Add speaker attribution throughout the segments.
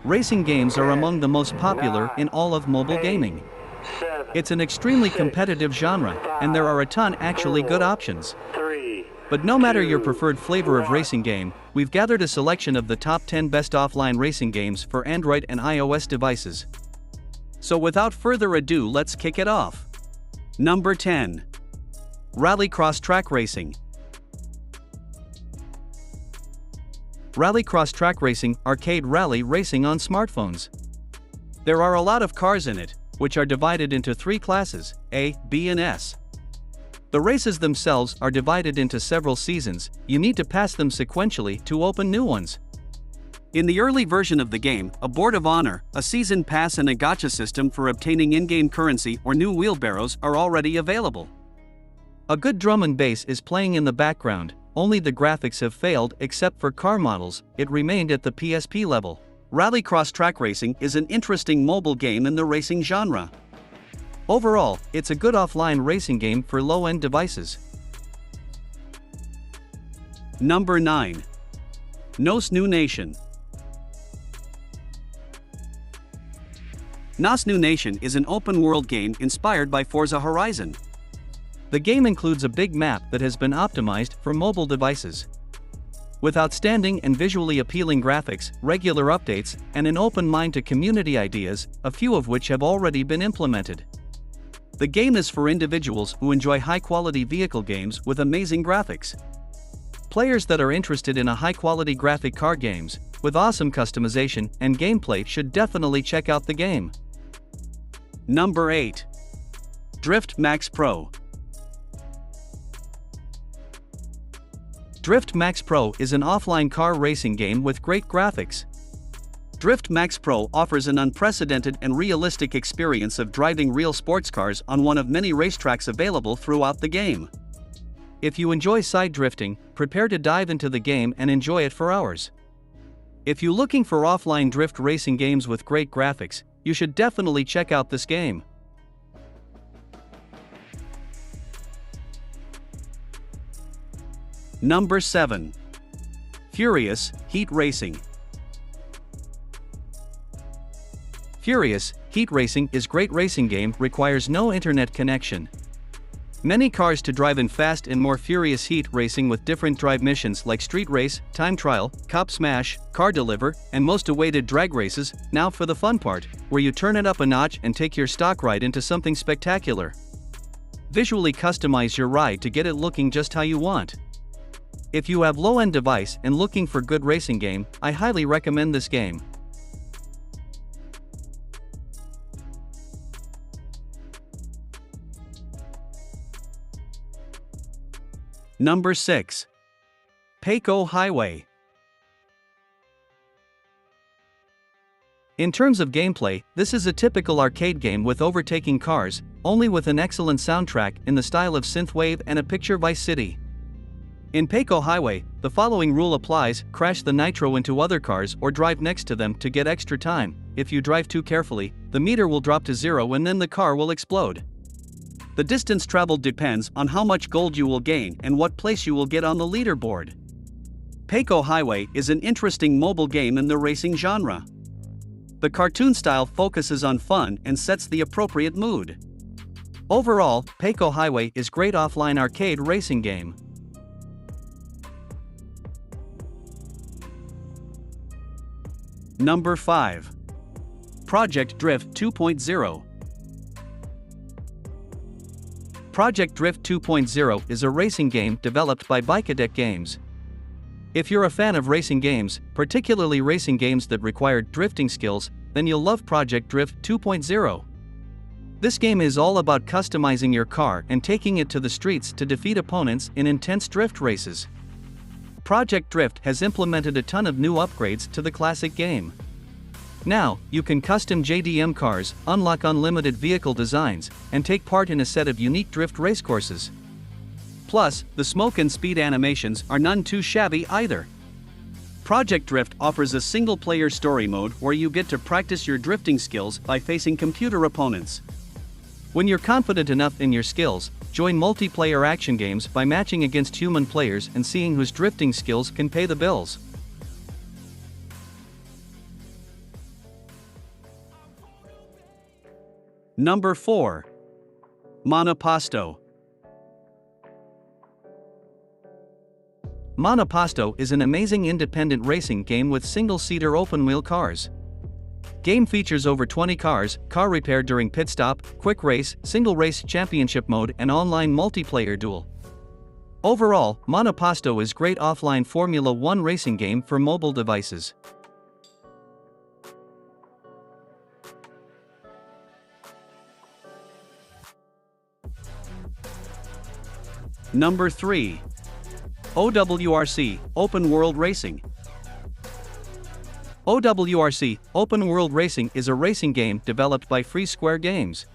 Speaker 1: Racing games are among the most popular in all of mobile gaming. It's an extremely competitive genre, and there are a ton actually good options. But no matter your preferred flavor of racing game, we've gathered a selection of the top 10 best offline racing games for Android and iOS devices. So without further ado, let's kick it off. Number 10. Rallycross Track Racing. Rallycross Track Racing, arcade rally racing on smartphones. There are a lot of cars in it, which are divided into 3 classes, A, B and S. The races themselves are divided into several seasons. You need to pass them sequentially to open new ones. In the early version of the game, a Board of Honor, a season pass and a gacha system for obtaining in-game currency or new wheelbarrows are already available. A good drum and bass is playing in the background, only the graphics have failed except for car models, it remained at the PSP level. Rallycross Track Racing is an interesting mobile game in the racing genre. Overall, it's a good offline racing game for low-end devices. Number 9. Nos New Nation. Nos New Nation is an open-world game inspired by Forza Horizon. The game includes a big map that has been optimized for mobile devices. With outstanding and visually appealing graphics, regular updates, and an open mind to community ideas, a few of which have already been implemented. The game is for individuals who enjoy high-quality vehicle games with amazing graphics. Players that are interested in a high-quality graphic car games, with awesome customization and gameplay should definitely check out the game. Number 8. Drift Max Pro. Drift Max Pro is an offline car racing game with great graphics. Drift Max Pro offers an unprecedented and realistic experience of driving real sports cars on one of many racetracks available throughout the game. If you enjoy side drifting, prepare to dive into the game and enjoy it for hours. If you're looking for offline drift racing games with great graphics, you should definitely check out this game. Number 7. Furious Heat Racing. Furious Heat Racing is great racing game, requires no internet connection. Many cars to drive in fast and more furious heat racing with different drive missions like street race, time trial, cop smash, car deliver, and most awaited drag races. Now for the fun part, where you turn it up a notch and take your stock ride into something spectacular. Visually customize your ride to get it looking just how you want. If you have low-end device and looking for good racing game, I highly recommend this game. Number 6. Payco Highway. In terms of gameplay, this is a typical arcade game with overtaking cars, only with an excellent soundtrack in the style of synthwave and a picture Vice City. In Payco Highway, the following rule applies: crash the nitro into other cars or drive next to them to get extra time. If you drive too carefully, the meter will drop to 0 and then the car will explode. The distance traveled depends on how much gold you will gain and what place you will get on the leaderboard. Payco Highway is an interesting mobile game in the racing genre. The cartoon style focuses on fun and sets the appropriate mood. Overall, Payco Highway is great offline arcade racing game. Number 5. Project Drift 2.0. Project Drift 2.0 is a racing game developed by Bikedeck Games. If you're a fan of racing games, particularly racing games that require drifting skills, then you'll love Project Drift 2.0. This game is all about customizing your car and taking it to the streets to defeat opponents in intense drift races. Project Drift has implemented a ton of new upgrades to the classic game. Now, you can custom JDM cars, unlock unlimited vehicle designs, and take part in a set of unique drift racecourses. Plus, the smoke and speed animations are none too shabby either. Project Drift offers a single-player story mode where you get to practice your drifting skills by facing computer opponents. When you're confident enough in your skills, join multiplayer action games by matching against human players and seeing whose drifting skills can pay the bills. Number 4. Monoposto. Monoposto is an amazing independent racing game with single-seater open-wheel cars. Game features over 20 cars, car repair during pit stop, quick race, single race championship mode and online multiplayer duel. Overall, Monoposto is great offline Formula 1 racing game for mobile devices. Number 3. OWRC, Open World Racing. OWRC, Open World Racing is a racing game developed by Free Square Games.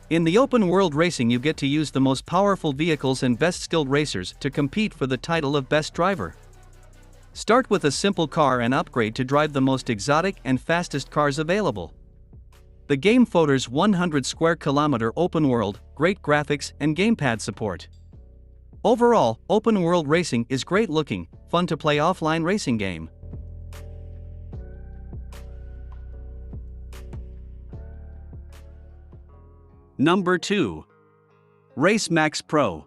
Speaker 1: In the open world racing you get to use the most powerful vehicles and best skilled racers to compete for the title of Best Driver. Start with a simple car and upgrade to drive the most exotic and fastest cars available. The game features 100 square kilometer open world, great graphics and gamepad support. Overall, open world racing is great looking, fun to play offline racing game. Number 2. Race Max Pro.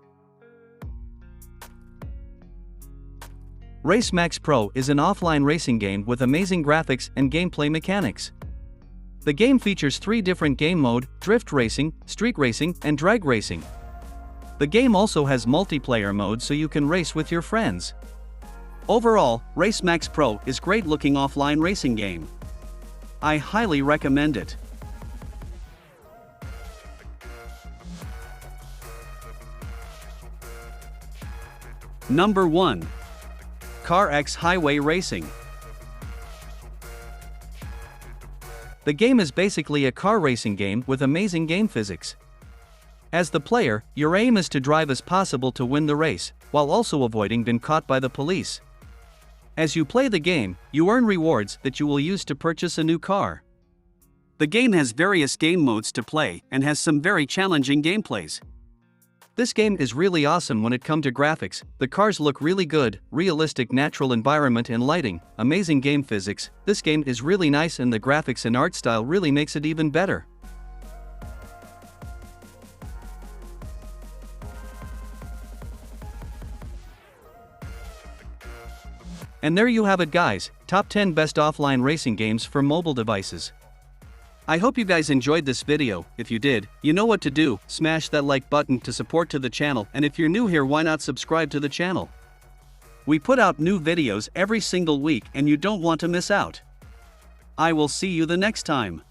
Speaker 1: Race Max Pro is an offline racing game with amazing graphics and gameplay mechanics. The game features 3 different game mode: drift racing, street racing, and drag racing. The game also has multiplayer mode so you can race with your friends. Overall, Race Max Pro is great looking offline racing game. I highly recommend it. Number 1. CarX Highway Racing. The game is basically a car racing game with amazing game physics. As the player, your aim is to drive as possible to win the race, while also avoiding being caught by the police. As you play the game, you earn rewards that you will use to purchase a new car. The game has various game modes to play and has some very challenging gameplays. This game is really awesome when it comes to graphics. The cars look really good, realistic natural environment and lighting, amazing game physics. This game is really nice and the graphics and art style really makes it even better. And there you have it guys, top 10 best offline racing games for mobile devices. I hope you guys enjoyed this video. If you did, you know what to do, smash that like button to support to the channel, and if you're new here, why not subscribe to the channel? We put out new videos every single week and you don't want to miss out. I will see you the next time.